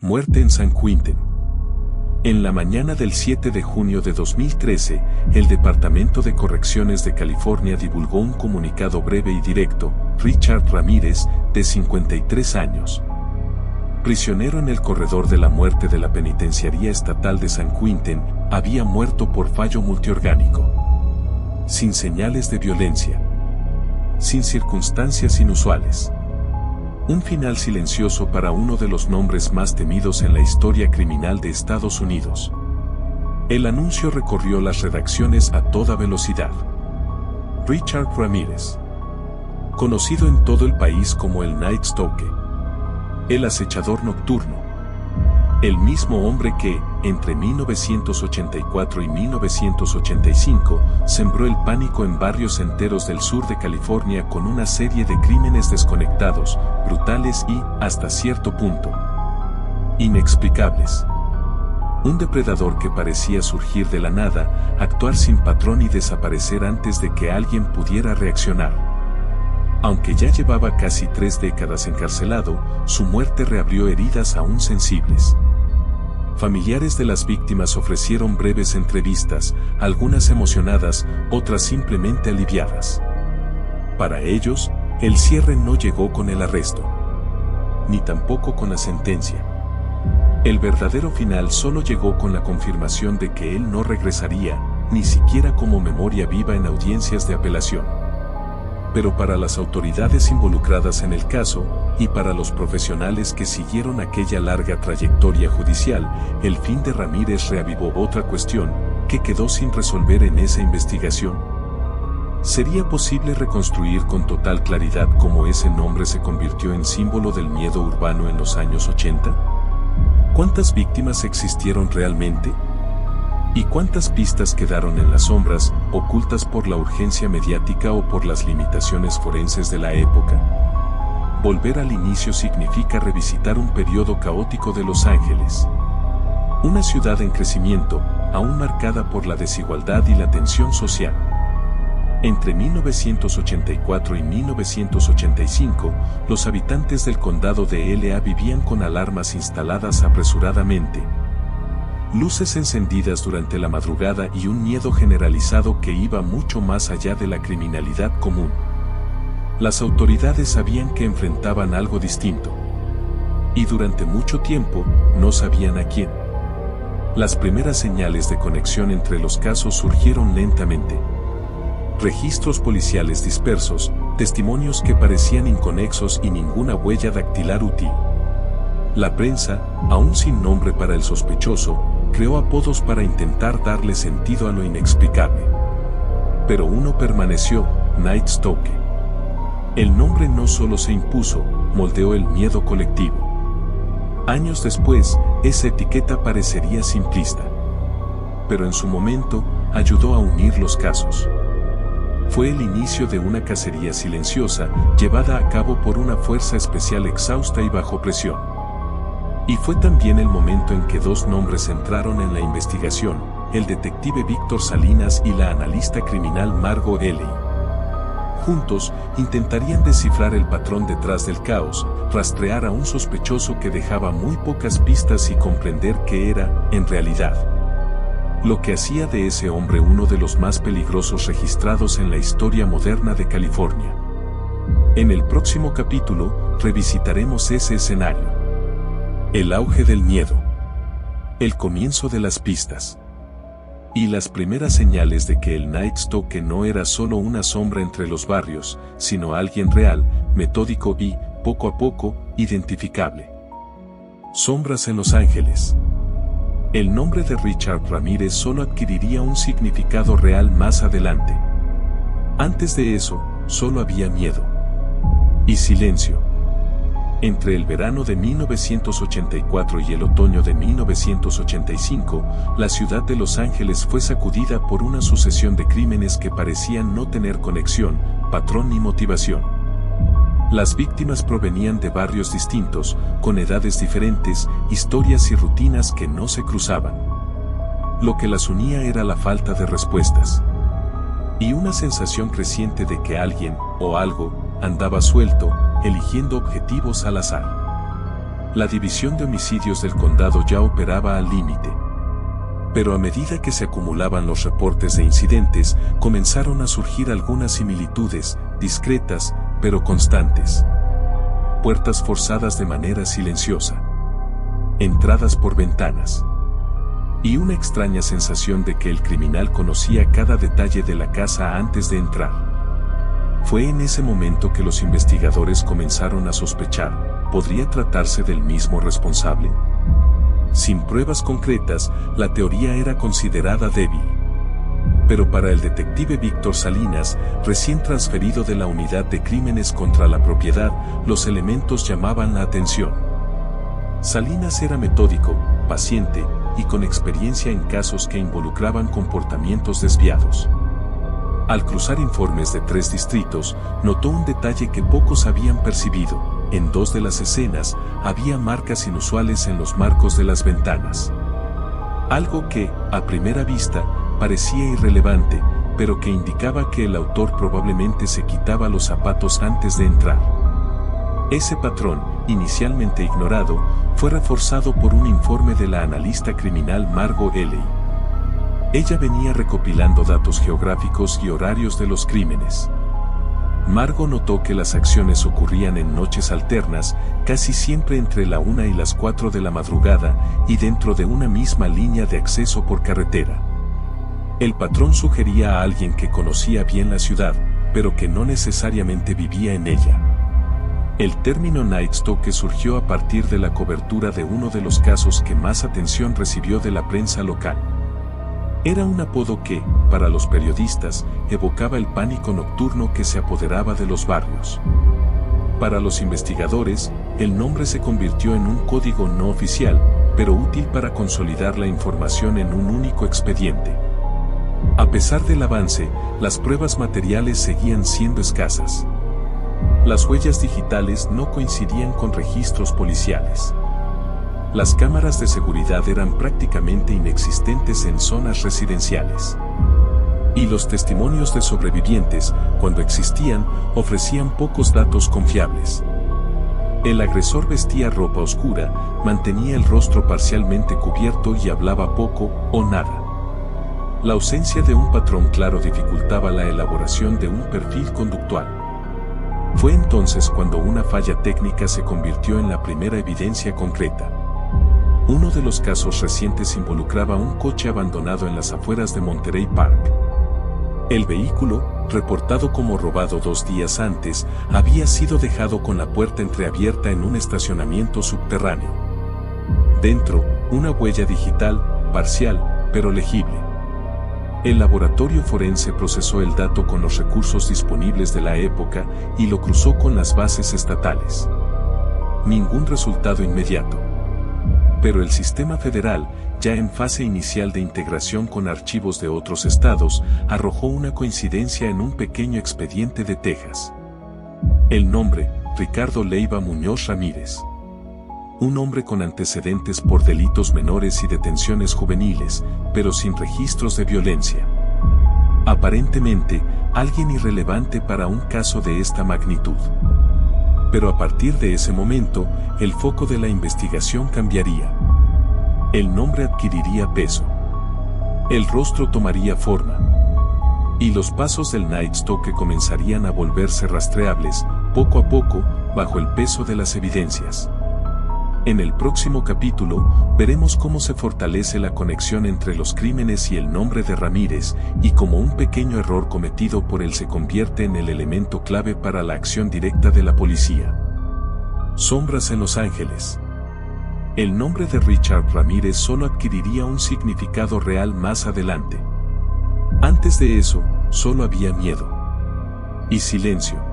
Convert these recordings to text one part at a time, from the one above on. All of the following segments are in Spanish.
Muerte en San Quentin. En la mañana del 7 de junio de 2013, el Departamento de Correcciones de California divulgó un comunicado breve y directo. Richard Ramírez, de 53 años, prisionero en el corredor de la muerte de la Penitenciaría Estatal de San Quentin, había muerto por fallo multiorgánico. Sin señales de violencia. Sin circunstancias inusuales. Un final silencioso para uno de los nombres más temidos en la historia criminal de Estados Unidos. El anuncio recorrió las redacciones a toda velocidad. Richard Ramírez, conocido en todo el país como el Night Stalker, el acechador nocturno, el mismo hombre que, entre 1984 y 1985, sembró el pánico en barrios enteros del sur de California con una serie de crímenes desconectados, brutales y, hasta cierto punto, inexplicables. Un depredador que parecía surgir de la nada, actuar sin patrón y desaparecer antes de que alguien pudiera reaccionar. Aunque ya llevaba casi 3 décadas encarcelado, su muerte reabrió heridas aún sensibles. Familiares de las víctimas ofrecieron breves entrevistas, algunas emocionadas, otras simplemente aliviadas. Para ellos, el cierre no llegó con el arresto, ni tampoco con la sentencia. El verdadero final solo llegó con la confirmación de que él no regresaría, ni siquiera como memoria viva en audiencias de apelación. Pero para las autoridades involucradas en el caso, y para los profesionales que siguieron aquella larga trayectoria judicial, el fin de Ramírez reavivó otra cuestión, que quedó sin resolver en esa investigación. ¿Sería posible reconstruir con total claridad cómo ese nombre se convirtió en símbolo del miedo urbano en los años 80? ¿Cuántas víctimas existieron realmente? ¿Y cuántas pistas quedaron en las sombras, ocultas por la urgencia mediática o por las limitaciones forenses de la época? Volver al inicio significa revisitar un periodo caótico de Los Ángeles. Una ciudad en crecimiento, aún marcada por la desigualdad y la tensión social. Entre 1984 y 1985, los habitantes del condado de L.A. vivían con alarmas instaladas apresuradamente, luces encendidas durante la madrugada y un miedo generalizado que iba mucho más allá de la criminalidad común. Las autoridades sabían que enfrentaban algo distinto. Y durante mucho tiempo, no sabían a quién. Las primeras señales de conexión entre los casos surgieron lentamente. Registros policiales dispersos, testimonios que parecían inconexos y ninguna huella dactilar útil. La prensa, aún sin nombre para el sospechoso, creó apodos para intentar darle sentido a lo inexplicable. Pero uno permaneció: Night Stalker. El nombre no solo se impuso, moldeó el miedo colectivo. Años después, esa etiqueta parecería simplista. Pero en su momento, ayudó a unir los casos. Fue el inicio de una cacería silenciosa, llevada a cabo por una fuerza especial exhausta y bajo presión. Y fue también el momento en que dos nombres entraron en la investigación: el detective Víctor Salinas y la analista criminal Margot Elley. Juntos, intentarían descifrar el patrón detrás del caos, rastrear a un sospechoso que dejaba muy pocas pistas y comprender qué era, en realidad, lo que hacía de ese hombre uno de los más peligrosos registrados en la historia moderna de California. En el próximo capítulo, revisitaremos ese escenario. El auge del miedo. El comienzo de las pistas. Y las primeras señales de que el Night Stalker no era solo una sombra entre los barrios, sino alguien real, metódico y, poco a poco, identificable. Sombras en Los Ángeles. El nombre de Richard Ramírez solo adquiriría un significado real más adelante. Antes de eso, solo había miedo. Y silencio. Entre el verano de 1984 y el otoño de 1985, la ciudad de Los Ángeles fue sacudida por una sucesión de crímenes que parecían no tener conexión, patrón ni motivación. Las víctimas provenían de barrios distintos, con edades diferentes, historias y rutinas que no se cruzaban. Lo que las unía era la falta de respuestas. Y una sensación creciente de que alguien, o algo, andaba suelto, eligiendo objetivos al azar. La división de homicidios del condado ya operaba al límite. Pero a medida que se acumulaban los reportes de incidentes, comenzaron a surgir algunas similitudes, discretas, pero constantes. Puertas forzadas de manera silenciosa. Entradas por ventanas. Y una extraña sensación de que el criminal conocía cada detalle de la casa antes de entrar. Fue en ese momento que los investigadores comenzaron a sospechar, ¿podría tratarse del mismo responsable? Sin pruebas concretas, la teoría era considerada débil. Pero para el detective Víctor Salinas, recién transferido de la Unidad de Crímenes contra la Propiedad, los elementos llamaban la atención. Salinas era metódico, paciente, y con experiencia en casos que involucraban comportamientos desviados. Al cruzar informes de 3 distritos, notó un detalle que pocos habían percibido: en 2 de las escenas, había marcas inusuales en los marcos de las ventanas. Algo que, a primera vista, parecía irrelevante, pero que indicaba que el autor probablemente se quitaba los zapatos antes de entrar. Ese patrón, inicialmente ignorado, fue reforzado por un informe de la analista criminal Margot Elley. Ella venía recopilando datos geográficos y horarios de los crímenes. Margot notó que las acciones ocurrían en noches alternas, casi siempre entre la 1 y las 4 de la madrugada, y dentro de una misma línea de acceso por carretera. El patrón sugería a alguien que conocía bien la ciudad, pero que no necesariamente vivía en ella. El término Night Stalker surgió a partir de la cobertura de uno de los casos que más atención recibió de la prensa local. Era un apodo que, para los periodistas, evocaba el pánico nocturno que se apoderaba de los barrios. Para los investigadores, el nombre se convirtió en un código no oficial, pero útil para consolidar la información en un único expediente. A pesar del avance, las pruebas materiales seguían siendo escasas. Las huellas digitales no coincidían con registros policiales. Las cámaras de seguridad eran prácticamente inexistentes en zonas residenciales. Y los testimonios de sobrevivientes, cuando existían, ofrecían pocos datos confiables. El agresor vestía ropa oscura, mantenía el rostro parcialmente cubierto y hablaba poco o nada. La ausencia de un patrón claro dificultaba la elaboración de un perfil conductual. Fue entonces cuando una falla técnica se convirtió en la primera evidencia concreta. Uno de los casos recientes involucraba un coche abandonado en las afueras de Monterey Park. El vehículo, reportado como robado 2 días antes, había sido dejado con la puerta entreabierta en un estacionamiento subterráneo. Dentro, una huella digital, parcial, pero legible. El laboratorio forense procesó el dato con los recursos disponibles de la época y lo cruzó con las bases estatales. Ningún resultado inmediato. Pero el sistema federal, ya en fase inicial de integración con archivos de otros estados, arrojó una coincidencia en un pequeño expediente de Texas. El nombre: Ricardo Leiva Muñoz Ramírez. Un hombre con antecedentes por delitos menores y detenciones juveniles, pero sin registros de violencia. Aparentemente, alguien irrelevante para un caso de esta magnitud. Pero a partir de ese momento, el foco de la investigación cambiaría. El nombre adquiriría peso. El rostro tomaría forma. Y los pasos del Night Stalker comenzarían a volverse rastreables, poco a poco, bajo el peso de las evidencias. En el próximo capítulo, veremos cómo se fortalece la conexión entre los crímenes y el nombre de Ramírez, y cómo un pequeño error cometido por él se convierte en el elemento clave para la acción directa de la policía. Sombras en Los Ángeles. El nombre de Richard Ramírez solo adquiriría un significado real más adelante. Antes de eso, solo había miedo. Y silencio.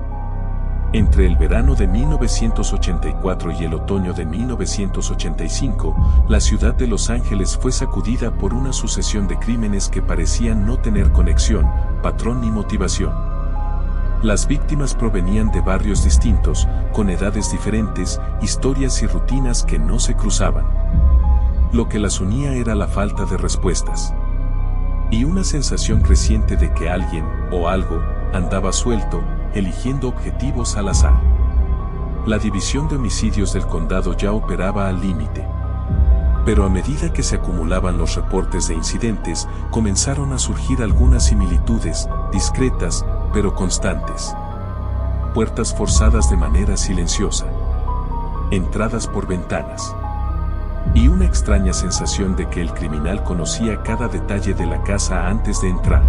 Entre el verano de 1984 y el otoño de 1985, la ciudad de Los Ángeles fue sacudida por una sucesión de crímenes que parecían no tener conexión, patrón ni motivación. Las víctimas provenían de barrios distintos, con edades diferentes, historias y rutinas que no se cruzaban. Lo que las unía era la falta de respuestas. Y una sensación creciente de que alguien, o algo, andaba suelto, eligiendo objetivos al azar. La división de homicidios del condado ya operaba al límite. Pero a medida que se acumulaban los reportes de incidentes, comenzaron a surgir algunas similitudes, discretas, pero constantes. Puertas forzadas de manera silenciosa. Entradas por ventanas. Y una extraña sensación de que el criminal conocía cada detalle de la casa antes de entrar.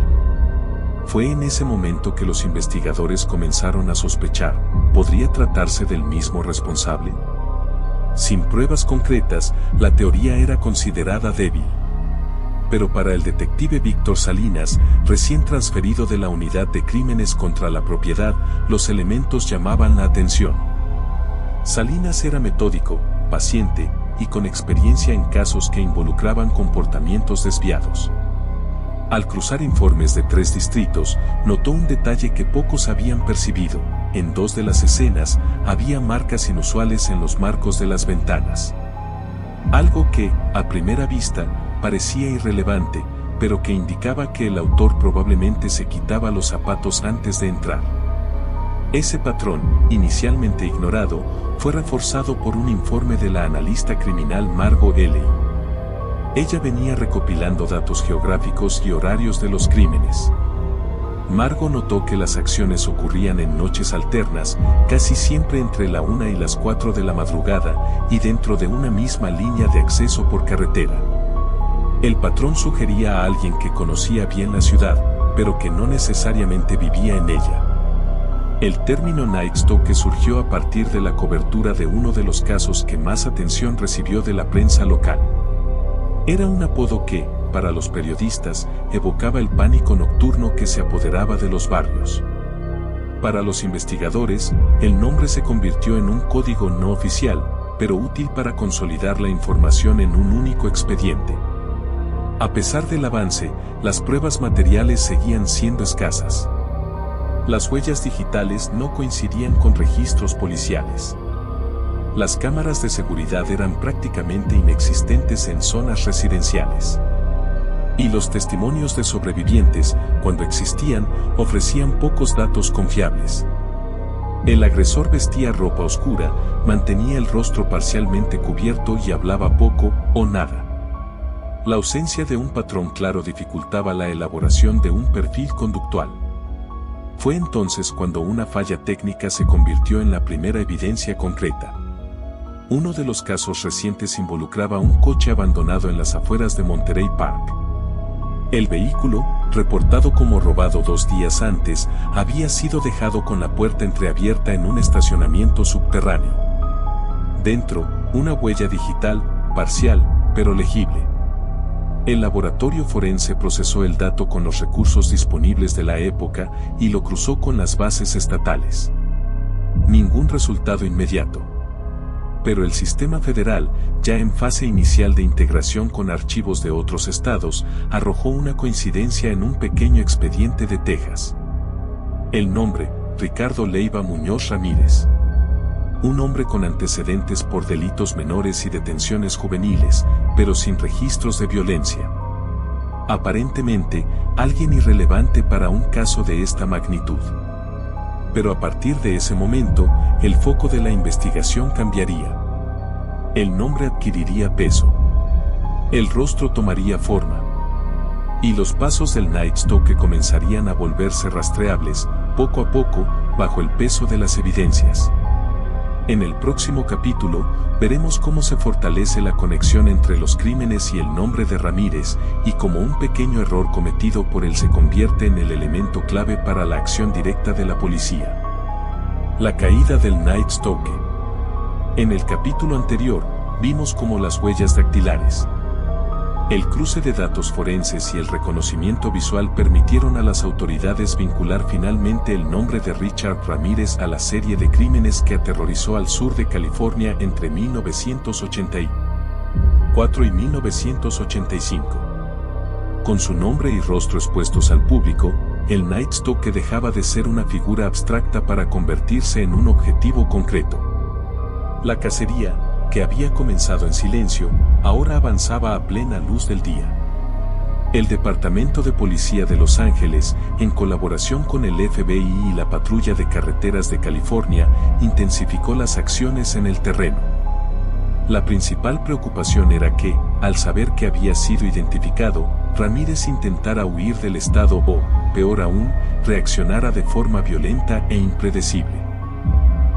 Fue en ese momento que los investigadores comenzaron a sospechar, ¿podría tratarse del mismo responsable? Sin pruebas concretas, la teoría era considerada débil. Pero para el detective Víctor Salinas, recién transferido de la Unidad de Crímenes contra la Propiedad, los elementos llamaban la atención. Salinas era metódico, paciente y con experiencia en casos que involucraban comportamientos desviados. Al cruzar informes de 3 distritos, notó un detalle que pocos habían percibido. En 2 de las escenas, había marcas inusuales en los marcos de las ventanas. Algo que, a primera vista, parecía irrelevante, pero que indicaba que el autor probablemente se quitaba los zapatos antes de entrar. Ese patrón, inicialmente ignorado, fue reforzado por un informe de la analista criminal Margot Elley. Ella venía recopilando datos geográficos y horarios de los crímenes. Margot notó que las acciones ocurrían en noches alternas, casi siempre entre la 1 y las 4 de la madrugada, y dentro de una misma línea de acceso por carretera. El patrón sugería a alguien que conocía bien la ciudad, pero que no necesariamente vivía en ella. El término Night Stalker surgió a partir de la cobertura de uno de los casos que más atención recibió de la prensa local. Era un apodo que, para los periodistas, evocaba el pánico nocturno que se apoderaba de los barrios. Para los investigadores, el nombre se convirtió en un código no oficial, pero útil para consolidar la información en un único expediente. A pesar del avance, las pruebas materiales seguían siendo escasas. Las huellas digitales no coincidían con registros policiales. Las cámaras de seguridad eran prácticamente inexistentes en zonas residenciales. Y los testimonios de sobrevivientes, cuando existían, ofrecían pocos datos confiables. El agresor vestía ropa oscura, mantenía el rostro parcialmente cubierto y hablaba poco o nada. La ausencia de un patrón claro dificultaba la elaboración de un perfil conductual. Fue entonces cuando una falla técnica se convirtió en la primera evidencia concreta. Uno de los casos recientes involucraba un coche abandonado en las afueras de Monterey Park. El vehículo, reportado como robado 2 días antes, había sido dejado con la puerta entreabierta en un estacionamiento subterráneo. Dentro, una huella digital, parcial, pero legible. El laboratorio forense procesó el dato con los recursos disponibles de la época y lo cruzó con las bases estatales. Ningún resultado inmediato. Pero el sistema federal, ya en fase inicial de integración con archivos de otros estados, arrojó una coincidencia en un pequeño expediente de Texas. El nombre, Ricardo Leiva Muñoz Ramírez. Un hombre con antecedentes por delitos menores y detenciones juveniles, pero sin registros de violencia. Aparentemente, alguien irrelevante para un caso de esta magnitud. Pero a partir de ese momento, el foco de la investigación cambiaría. El nombre adquiriría peso. El rostro tomaría forma. Y los pasos del Night Stalker comenzarían a volverse rastreables, poco a poco, bajo el peso de las evidencias. En el próximo capítulo, veremos cómo se fortalece la conexión entre los crímenes y el nombre de Ramírez, y cómo un pequeño error cometido por él se convierte en el elemento clave para la acción directa de la policía. La caída del Night Stalker. En el capítulo anterior, vimos cómo las huellas dactilares, el cruce de datos forenses y el reconocimiento visual permitieron a las autoridades vincular finalmente el nombre de Richard Ramírez a la serie de crímenes que aterrorizó al sur de California entre 1984 y 1985. Con su nombre y rostro expuestos al público, el Night Stalker dejaba de ser una figura abstracta para convertirse en un objetivo concreto. La cacería, que había comenzado en silencio, ahora avanzaba a plena luz del día. El Departamento de Policía de Los Ángeles, en colaboración con el FBI y la Patrulla de Carreteras de California, intensificó las acciones en el terreno. La principal preocupación era que, al saber que había sido identificado, Ramírez intentara huir del estado o, peor aún, reaccionara de forma violenta e impredecible.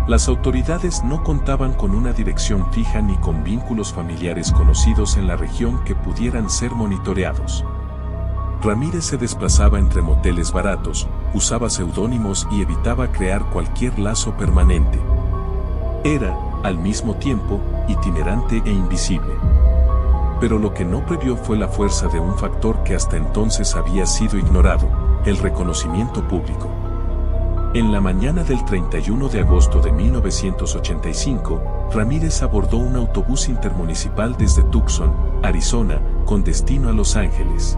Las autoridades no contaban con una dirección fija ni con vínculos familiares conocidos en la región que pudieran ser monitoreados. Ramírez se desplazaba entre moteles baratos, usaba seudónimos y evitaba crear cualquier lazo permanente. Era, al mismo tiempo, itinerante e invisible. Pero lo que no previó fue la fuerza de un factor que hasta entonces había sido ignorado: el reconocimiento público. En la mañana del 31 de agosto de 1985, Ramírez abordó un autobús intermunicipal desde Tucson, Arizona, con destino a Los Ángeles.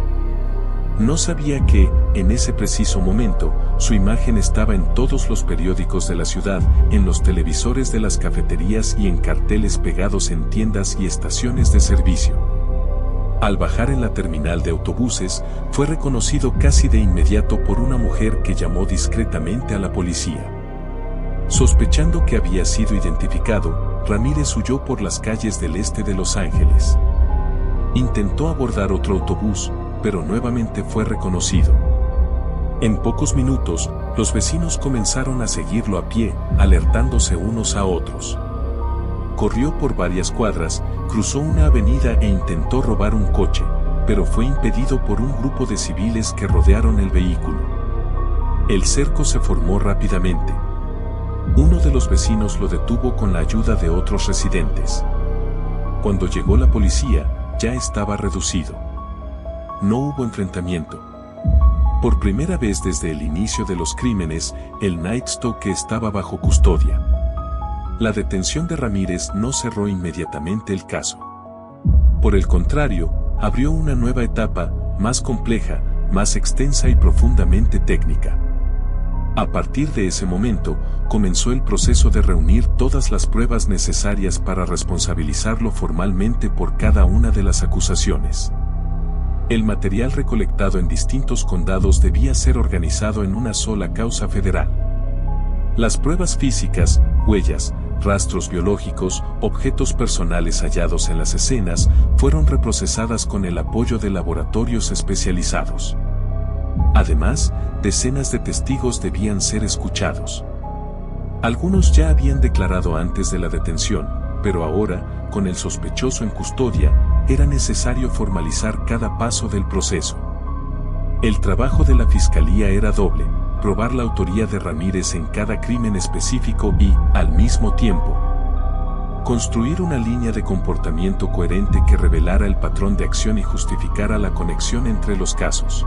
No sabía que, en ese preciso momento, su imagen estaba en todos los periódicos de la ciudad, en los televisores de las cafeterías y en carteles pegados en tiendas y estaciones de servicio. Al bajar en la terminal de autobuses, fue reconocido casi de inmediato por una mujer que llamó discretamente a la policía. Sospechando que había sido identificado, Ramírez huyó por las calles del este de Los Ángeles. Intentó abordar otro autobús, pero nuevamente fue reconocido. En pocos minutos, los vecinos comenzaron a seguirlo a pie, alertándose unos a otros. Corrió por varias cuadras, cruzó una avenida e intentó robar un coche, pero fue impedido por un grupo de civiles que rodearon el vehículo. El cerco se formó rápidamente. Uno de los vecinos lo detuvo con la ayuda de otros residentes. Cuando llegó la policía, ya estaba reducido. No hubo enfrentamiento. Por primera vez desde el inicio de los crímenes, el Night Stalker estaba bajo custodia. La detención de Ramírez no cerró inmediatamente el caso. Por el contrario, abrió una nueva etapa, más compleja, más extensa y profundamente técnica. A partir de ese momento, comenzó el proceso de reunir todas las pruebas necesarias para responsabilizarlo formalmente por cada una de las acusaciones. El material recolectado en distintos condados debía ser organizado en una sola causa federal. Las pruebas físicas, huellas, rastros biológicos, objetos personales hallados en las escenas, fueron reprocesadas con el apoyo de laboratorios especializados. Además, decenas de testigos debían ser escuchados. Algunos ya habían declarado antes de la detención, pero ahora, con el sospechoso en custodia, era necesario formalizar cada paso del proceso. El trabajo de la fiscalía era doble: probar la autoría de Ramírez en cada crimen específico y, al mismo tiempo, construir una línea de comportamiento coherente que revelara el patrón de acción y justificara la conexión entre los casos.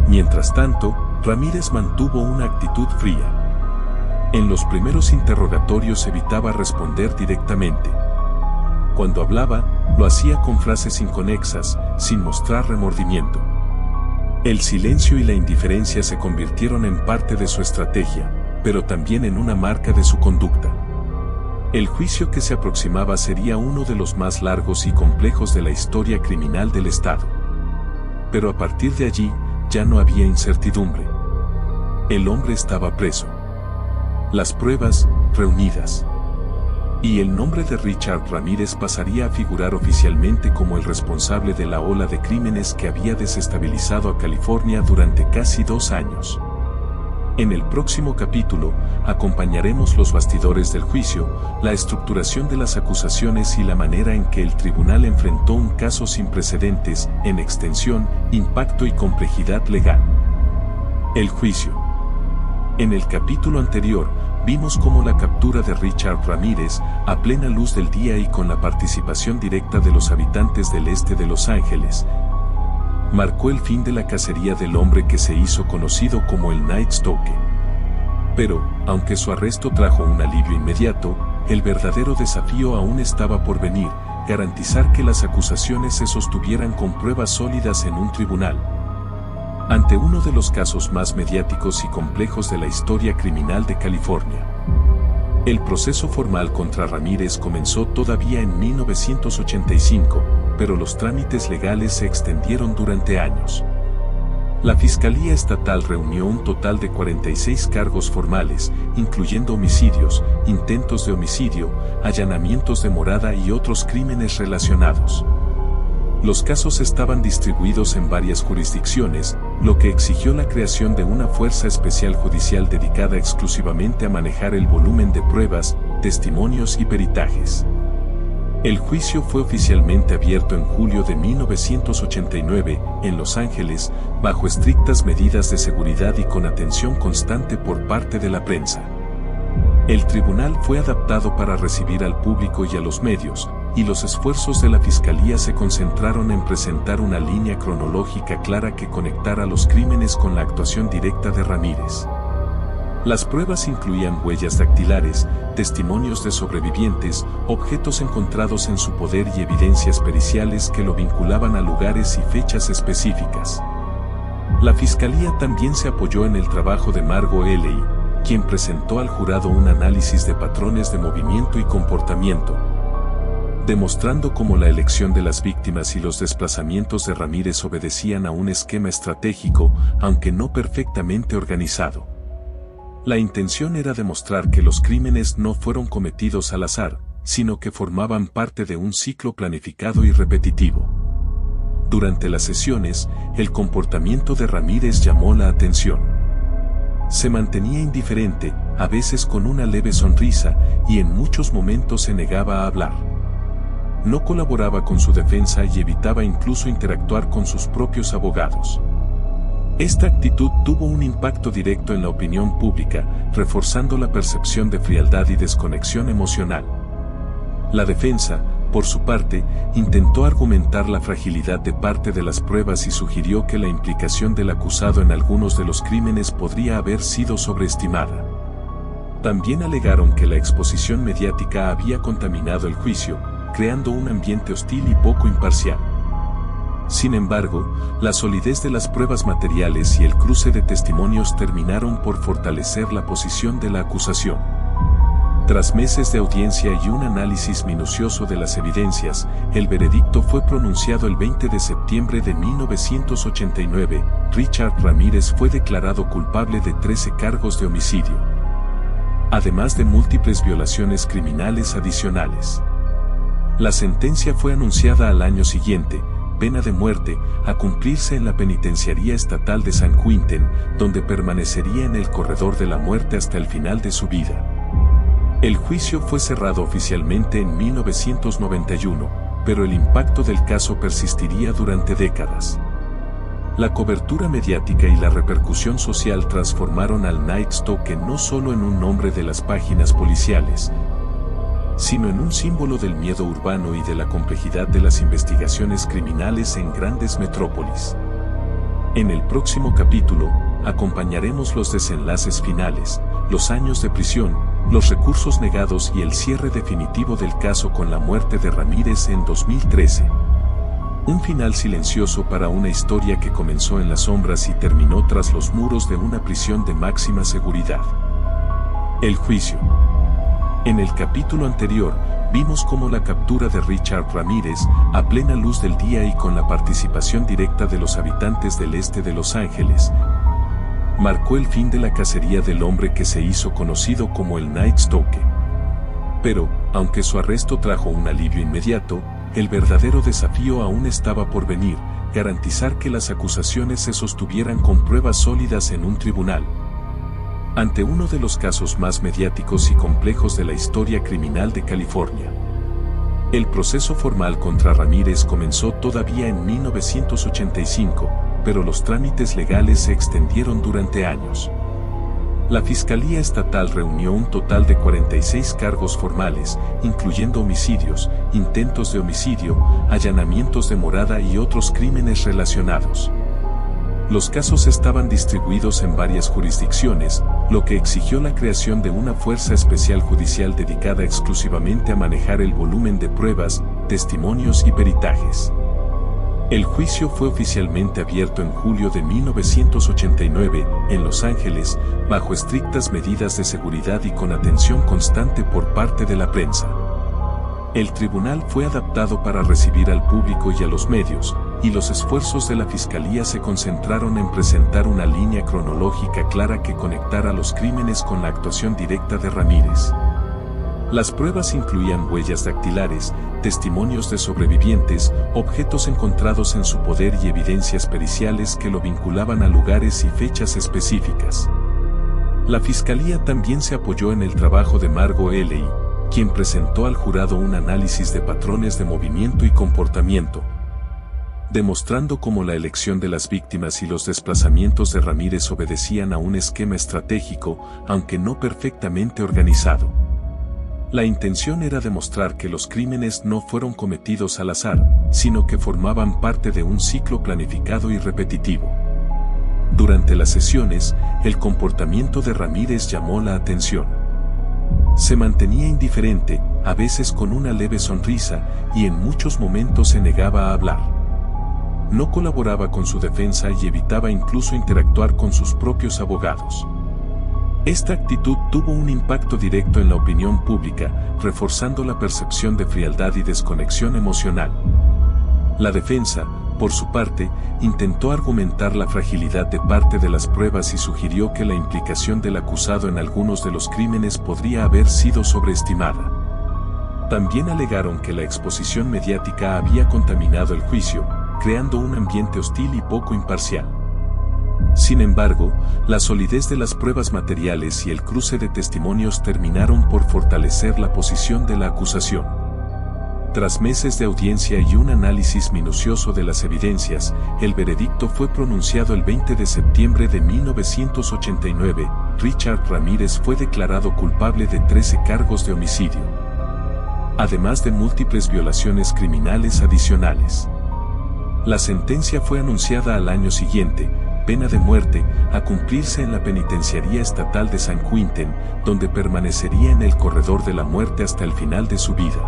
Mientras tanto, Ramírez mantuvo una actitud fría. En los primeros interrogatorios evitaba responder directamente. Cuando hablaba, lo hacía con frases inconexas, sin mostrar remordimiento. El silencio y la indiferencia se convirtieron en parte de su estrategia, pero también en una marca de su conducta. El juicio que se aproximaba sería uno de los más largos y complejos de la historia criminal del Estado. Pero a partir de allí, ya no había incertidumbre. El hombre estaba preso. Las pruebas, reunidas. Y el nombre de Richard Ramírez pasaría a figurar oficialmente como el responsable de la ola de crímenes que había desestabilizado a California durante casi 2 años. En el próximo capítulo, acompañaremos los bastidores del juicio, la estructuración de las acusaciones y la manera en que el tribunal enfrentó un caso sin precedentes en extensión, impacto y complejidad legal. El juicio. En el capítulo anterior, vimos cómo la captura de Richard Ramírez, a plena luz del día y con la participación directa de los habitantes del este de Los Ángeles, marcó el fin de la cacería del hombre que se hizo conocido como el Night Stalker. Pero, aunque su arresto trajo un alivio inmediato, el verdadero desafío aún estaba por venir: garantizar que las acusaciones se sostuvieran con pruebas sólidas en un tribunal. Ante uno de los casos más mediáticos y complejos de la historia criminal de California. El proceso formal contra Ramírez comenzó todavía en 1985, pero los trámites legales se extendieron durante años. La Fiscalía Estatal reunió un total de 46 cargos formales, incluyendo homicidios, intentos de homicidio, allanamientos de morada y otros crímenes relacionados. Los casos estaban distribuidos en varias jurisdicciones, lo que exigió la creación de una fuerza especial judicial dedicada exclusivamente a manejar el volumen de pruebas, testimonios y peritajes. El juicio fue oficialmente abierto en julio de 1989, en Los Ángeles, bajo estrictas medidas de seguridad y con atención constante por parte de la prensa. El tribunal fue adaptado para recibir al público y a los medios, y los esfuerzos de la Fiscalía se concentraron en presentar una línea cronológica clara que conectara los crímenes con la actuación directa de Ramírez. Las pruebas incluían huellas dactilares, testimonios de sobrevivientes, objetos encontrados en su poder y evidencias periciales que lo vinculaban a lugares y fechas específicas. La Fiscalía también se apoyó en el trabajo de Margot Elley, quien presentó al jurado un análisis de patrones de movimiento y comportamiento, demostrando cómo la elección de las víctimas y los desplazamientos de Ramírez obedecían a un esquema estratégico, aunque no perfectamente organizado. La intención era demostrar que los crímenes no fueron cometidos al azar, sino que formaban parte de un ciclo planificado y repetitivo. Durante las sesiones, el comportamiento de Ramírez llamó la atención. Se mantenía indiferente, a veces con una leve sonrisa, y en muchos momentos se negaba a hablar. No colaboraba con su defensa y evitaba incluso interactuar con sus propios abogados. Esta actitud tuvo un impacto directo en la opinión pública, reforzando la percepción de frialdad y desconexión emocional. La defensa, por su parte, intentó argumentar la fragilidad de parte de las pruebas y sugirió que la implicación del acusado en algunos de los crímenes podría haber sido sobreestimada. También alegaron que la exposición mediática había contaminado el juicio, creando un ambiente hostil y poco imparcial. Sin embargo, la solidez de las pruebas materiales y el cruce de testimonios terminaron por fortalecer la posición de la acusación. Tras meses de audiencia y un análisis minucioso de las evidencias, el veredicto fue pronunciado el 20 de septiembre de 1989. Richard Ramírez fue declarado culpable de 13 cargos de homicidio, además de múltiples violaciones criminales adicionales. La sentencia fue anunciada al año siguiente, pena de muerte, a cumplirse en la Penitenciaría Estatal de San Quentin, donde permanecería en el corredor de la muerte hasta el final de su vida. El juicio fue cerrado oficialmente en 1991, pero el impacto del caso persistiría durante décadas. La cobertura mediática y la repercusión social transformaron al Night Stalker no solo en un nombre de las páginas policiales, sino en un símbolo del miedo urbano y de la complejidad de las investigaciones criminales en grandes metrópolis. En el próximo capítulo, acompañaremos los desenlaces finales, los años de prisión, los recursos negados y el cierre definitivo del caso con la muerte de Ramírez en 2013. Un final silencioso para una historia que comenzó en las sombras y terminó tras los muros de una prisión de máxima seguridad. El juicio. En el capítulo anterior, vimos cómo la captura de Richard Ramírez, a plena luz del día y con la participación directa de los habitantes del este de Los Ángeles, marcó el fin de la cacería del hombre que se hizo conocido como el Night Stalker. Pero, aunque su arresto trajo un alivio inmediato, el verdadero desafío aún estaba por venir: garantizar que las acusaciones se sostuvieran con pruebas sólidas en un tribunal. Ante uno de los casos más mediáticos y complejos de la historia criminal de California. El proceso formal contra Ramírez comenzó todavía en 1985, pero los trámites legales se extendieron durante años. La Fiscalía Estatal reunió un total de 46 cargos formales, incluyendo homicidios, intentos de homicidio, allanamientos de morada y otros crímenes relacionados. Los casos estaban distribuidos en varias jurisdicciones, lo que exigió la creación de una fuerza especial judicial dedicada exclusivamente a manejar el volumen de pruebas, testimonios y peritajes. El juicio fue oficialmente abierto en julio de 1989 en Los Ángeles, bajo estrictas medidas de seguridad y con atención constante por parte de la prensa. El tribunal fue adaptado para recibir al público y a los medios, y los esfuerzos de la Fiscalía se concentraron en presentar una línea cronológica clara que conectara los crímenes con la actuación directa de Ramírez. Las pruebas incluían huellas dactilares, testimonios de sobrevivientes, objetos encontrados en su poder y evidencias periciales que lo vinculaban a lugares y fechas específicas. La Fiscalía también se apoyó en el trabajo de Margot Elley, quien presentó al jurado un análisis de patrones de movimiento y comportamiento, demostrando cómo la elección de las víctimas y los desplazamientos de Ramírez obedecían a un esquema estratégico, aunque no perfectamente organizado. La intención era demostrar que los crímenes no fueron cometidos al azar, sino que formaban parte de un ciclo planificado y repetitivo. Durante las sesiones, el comportamiento de Ramírez llamó la atención. Se mantenía indiferente, a veces con una leve sonrisa, y en muchos momentos se negaba a hablar. No colaboraba con su defensa y evitaba incluso interactuar con sus propios abogados. Esta actitud tuvo un impacto directo en la opinión pública, reforzando la percepción de frialdad y desconexión emocional. La defensa, por su parte, intentó argumentar la fragilidad de parte de las pruebas y sugirió que la implicación del acusado en algunos de los crímenes podría haber sido sobreestimada. También alegaron que la exposición mediática había contaminado el juicio, creando un ambiente hostil y poco imparcial. Sin embargo, la solidez de las pruebas materiales y el cruce de testimonios terminaron por fortalecer la posición de la acusación. Tras meses de audiencia y un análisis minucioso de las evidencias, el veredicto fue pronunciado el 20 de septiembre de 1989. Richard Ramírez fue declarado culpable de 13 cargos de homicidio, además de múltiples violaciones criminales adicionales. La sentencia fue anunciada al año siguiente, pena de muerte, a cumplirse en la Penitenciaría Estatal de San Quentin, donde permanecería en el corredor de la muerte hasta el final de su vida.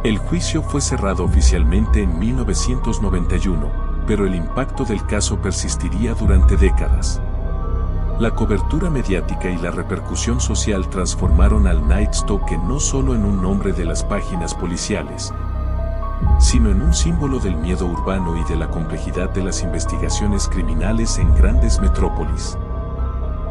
El juicio fue cerrado oficialmente en 1991, pero el impacto del caso persistiría durante décadas. La cobertura mediática y la repercusión social transformaron al Night Stalker no solo en un nombre de las páginas policiales, sino en un símbolo del miedo urbano y de la complejidad de las investigaciones criminales en grandes metrópolis.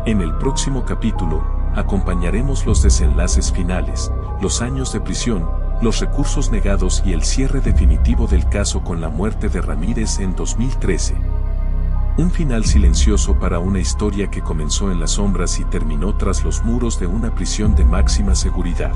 En el próximo capítulo, acompañaremos los desenlaces finales, los años de prisión, los recursos negados y el cierre definitivo del caso con la muerte de Ramírez en 2013. Un final silencioso para una historia que comenzó en las sombras y terminó tras los muros de una prisión de máxima seguridad.